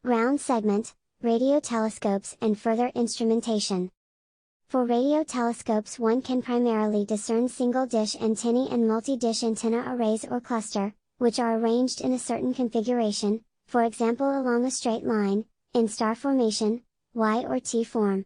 ground segment, radio telescopes and further instrumentation. For radio telescopes one can primarily discern single-dish antennae and multi-dish antenna arrays or cluster, which are arranged in a certain configuration, for example along a straight line, in star formation, Y or T form.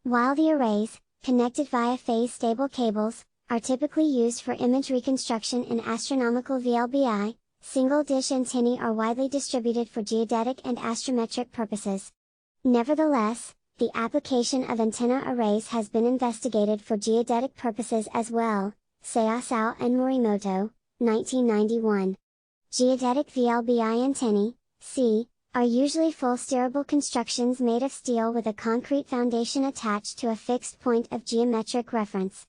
While the arrays, connected via phase-stable cables, are typically used for image reconstruction in astronomical VLBI, single-dish antennae are widely distributed for geodetic and astrometric purposes. Nevertheless, the application of antenna arrays has been investigated for geodetic purposes as well, Sayasao and Morimoto, 1991. Geodetic VLBI antennae, C, are usually full steerable constructions made of steel with a concrete foundation attached to a fixed point of geometric reference.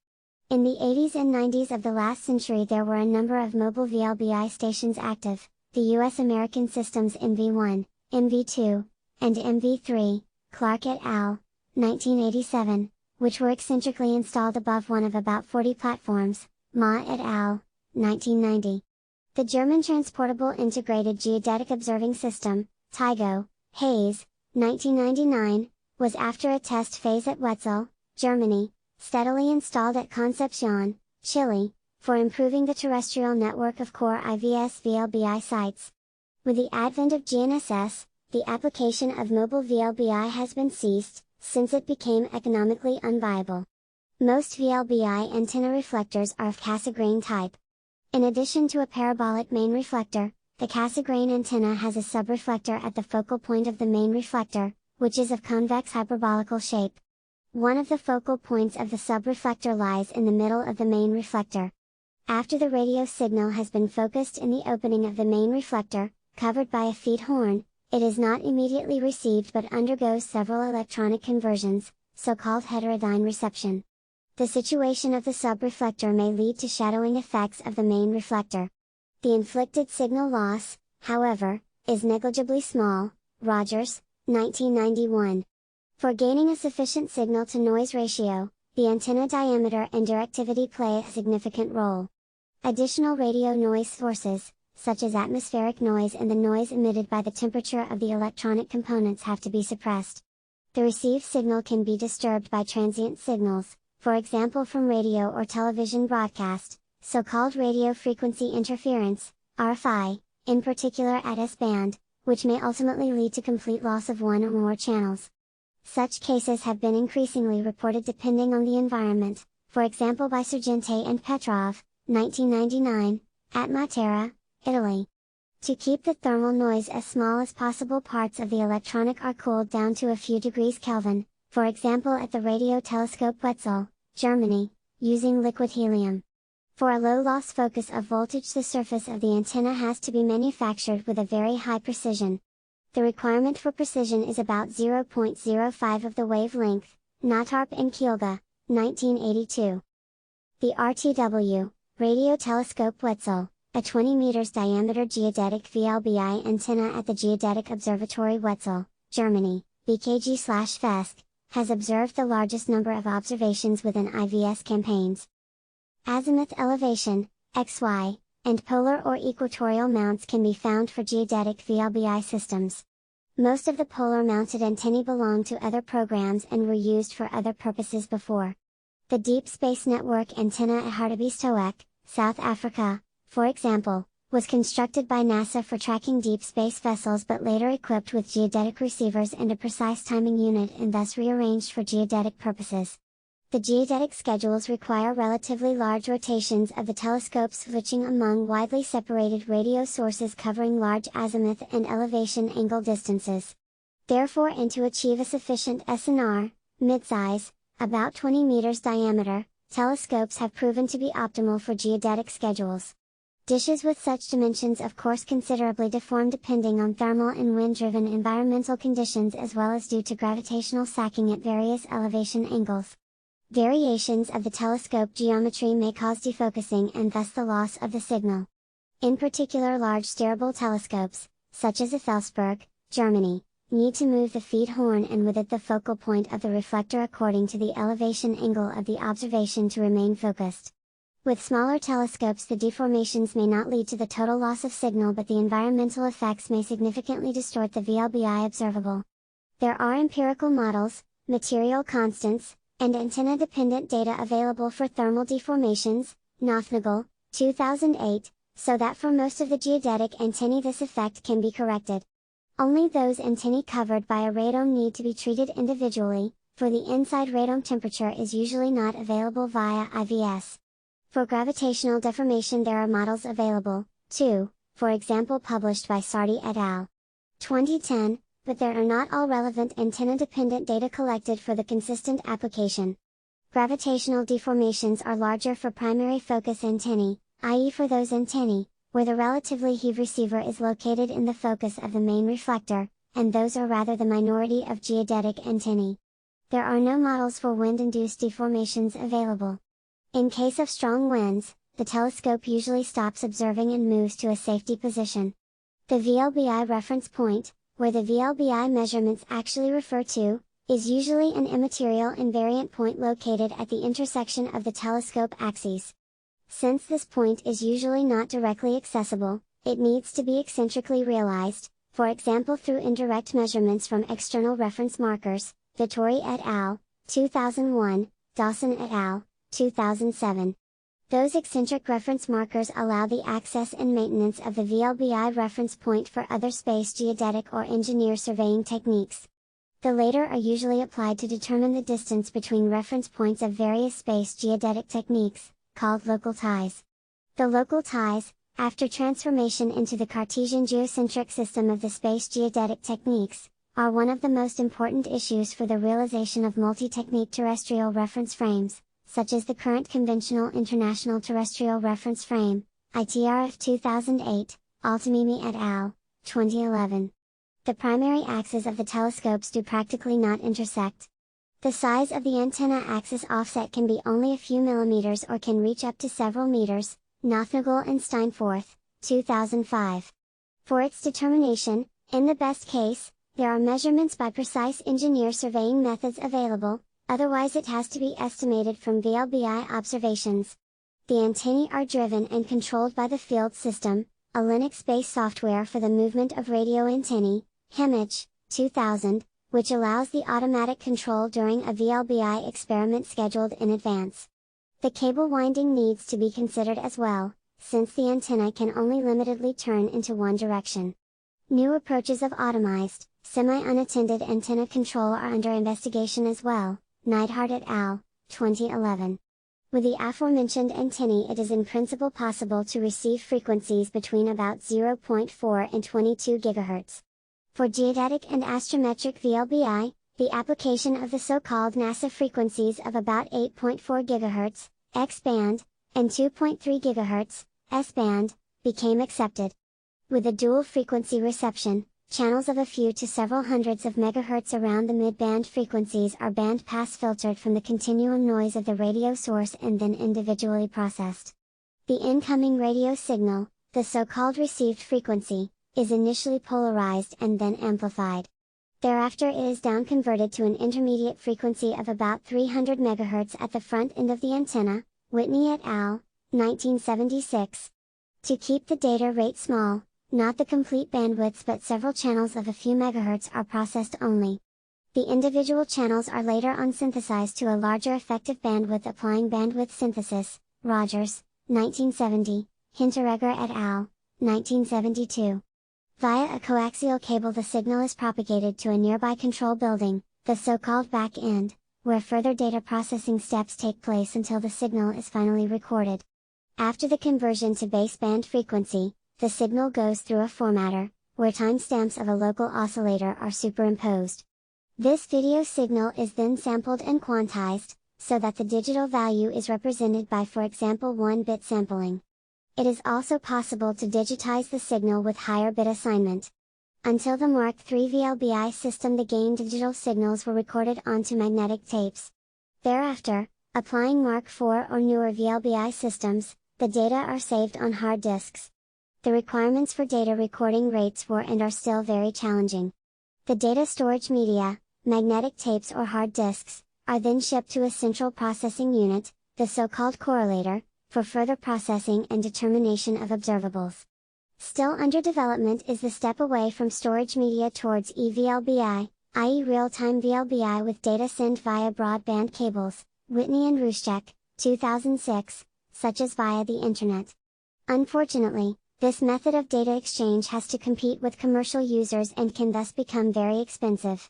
In the 80s and 90s of the last century there were a number of mobile VLBI stations active, the US American Systems MV1, MV2, and MV3, Clark et al., 1987, which were eccentrically installed above one of about 40 platforms, Ma et al., 1990. The German Transportable Integrated Geodetic Observing System, TIGO, Hayes, 1999, was after a test phase at Wetzel, Germany, steadily installed at Concepcion, Chile, for improving the terrestrial network of core IVS VLBI sites. With the advent of GNSS, the application of mobile VLBI has been ceased, since it became economically unviable. Most VLBI antenna reflectors are of Cassegrain type. In addition to a parabolic main reflector, the Cassegrain antenna has a subreflector at the focal point of the main reflector, which is of convex hyperbolical shape. One of the focal points of the subreflector lies in the middle of the main reflector. After the radio signal has been focused in the opening of the main reflector, covered by a feed horn, it is not immediately received but undergoes several electronic conversions, so-called heterodyne reception. The situation of the subreflector may lead to shadowing effects of the main reflector. The inflicted signal loss, however, is negligibly small, Rogers, 1991. For gaining a sufficient signal-to-noise ratio, the antenna diameter and directivity play a significant role. Additional radio noise sources, such as atmospheric noise and the noise emitted by the temperature of the electronic components have to be suppressed. The received signal can be disturbed by transient signals, for example from radio or television broadcast, so-called radio frequency interference, RFI, in particular at S-band, which may ultimately lead to complete loss of one or more channels. Such cases have been increasingly reported depending on the environment, for example by Sargente and Petrov, 1999, at Matera, Italy. To keep the thermal noise as small as possible, parts of the electronic are cooled down to a few degrees Kelvin, for example at the radio telescope Wetzel, Germany, using liquid helium. For a low-loss focus of voltage the surface of the antenna has to be manufactured with a very high precision. The requirement for precision is about 0.05 of the wavelength, Natarp and Kielga, 1982. The RTW, Radio Telescope Wetzel, a 20 meters diameter geodetic VLBI antenna at the Geodetic Observatory Wetzel, Germany, BKG/FESC, has observed the largest number of observations within IVS campaigns. Azimuth elevation, XY, and polar or equatorial mounts can be found for geodetic VLBI systems. Most of the polar mounted antennae belong to other programs and were used for other purposes before. The Deep Space Network antenna at Hartebeestowek, South Africa, for example, was constructed by NASA for tracking deep space vessels but later equipped with geodetic receivers and a precise timing unit and thus rearranged for geodetic purposes. The geodetic schedules require relatively large rotations of the telescope, switching among widely separated radio sources covering large azimuth and elevation angle distances. Therefore, and to achieve a sufficient SNR, midsize, about 20 meters diameter, telescopes have proven to be optimal for geodetic schedules. Dishes with such dimensions of course considerably deform depending on thermal and wind-driven environmental conditions as well as due to gravitational sacking at various elevation angles. Variations of the telescope geometry may cause defocusing and thus the loss of the signal. In particular, large steerable telescopes, such as Effelsberg, Germany, need to move the feed horn and with it the focal point of the reflector according to the elevation angle of the observation to remain focused. With smaller telescopes, the deformations may not lead to the total loss of signal, but the environmental effects may significantly distort the VLBI observable. There are empirical models, material constants, and antenna-dependent data available for thermal deformations, Nothnagel, 2008, so that for most of the geodetic antennae this effect can be corrected. Only those antennae covered by a radome need to be treated individually, for the inside radome temperature is usually not available via IVS. For gravitational deformation there are models available, too, for example published by Sardi et al. 2010, but there are not all relevant antenna-dependent data collected for the consistent application. Gravitational deformations are larger for primary focus antennae, i.e. for those antennae, where the relatively heavy receiver is located in the focus of the main reflector, and those are rather the minority of geodetic antennae. There are no models for wind-induced deformations available. In case of strong winds, the telescope usually stops observing and moves to a safety position. The VLBI reference point, where the VLBI measurements actually refer to, is usually an immaterial invariant point located at the intersection of the telescope axes. Since this point is usually not directly accessible, it needs to be eccentrically realized, for example through indirect measurements from external reference markers, Vittori et al., 2001, Dawson et al., 2007. Those eccentric reference markers allow the access and maintenance of the VLBI reference point for other space geodetic or engineer surveying techniques. The later are usually applied to determine the distance between reference points of various space geodetic techniques, called local ties. The local ties, after transformation into the Cartesian geocentric system of the space geodetic techniques, are one of the most important issues for the realization of multi-technique terrestrial reference frames, such as the current conventional International Terrestrial Reference Frame, ITRF 2008, Altamimi et al., 2011. The primary axes of the telescopes do practically not intersect. The size of the antenna axis offset can be only a few millimeters or can reach up to several meters, Nothnagel and Steinforth, 2005. For its determination, in the best case, there are measurements by precise engineer surveying methods available, otherwise it has to be estimated from VLBI observations. The antennae are driven and controlled by the field system, a Linux-based software for the movement of radio antennae, Hemich, 2000, which allows the automatic control during a VLBI experiment scheduled in advance. The cable winding needs to be considered as well, since the antenna can only limitedly turn into one direction. New approaches of automized, semi-unattended antenna control are under investigation as well, Neidhart et al., 2011. With the aforementioned antennae it is in principle possible to receive frequencies between about 0.4 and 22 GHz. For geodetic and astrometric VLBI, the application of the so-called NASA frequencies of about 8.4 GHz, X-band, and 2.3 GHz, S-band, became accepted. With a dual frequency reception, channels of a few to several hundreds of megahertz around the mid-band frequencies are band-pass filtered from the continuum noise of the radio source and then individually processed. The incoming radio signal, the so-called received frequency, is initially polarized and then amplified. Thereafter it is down-converted to an intermediate frequency of about 300 MHz at the front end of the antenna, Whitney et al., 1976. To keep the data rate small, not the complete bandwidths but several channels of a few megahertz are processed only. The individual channels are later on synthesized to a larger effective bandwidth applying bandwidth synthesis, Rogers, 1970, Hinteregger et al., 1972. Via a coaxial cable the signal is propagated to a nearby control building, the so-called back end, where further data processing steps take place until the signal is finally recorded. After the conversion to baseband frequency, the signal goes through a formatter, where timestamps of a local oscillator are superimposed. This video signal is then sampled and quantized, so that the digital value is represented by for example 1-bit sampling. It is also possible to digitize the signal with higher bit assignment. Until the Mark III VLBI system the gained digital signals were recorded onto magnetic tapes. Thereafter, applying Mark IV or newer VLBI systems, the data are saved on hard disks. The requirements for data recording rates were and are still very challenging. The data storage media, magnetic tapes or hard disks, are then shipped to a central processing unit, the so-called correlator, for further processing and determination of observables. Still under development is the step away from storage media towards eVLBI, i.e. real-time VLBI with data sent via broadband cables, Whitney and Ruszczyk, 2006, such as via the Internet. Unfortunately, this method of data exchange has to compete with commercial users and can thus become very expensive.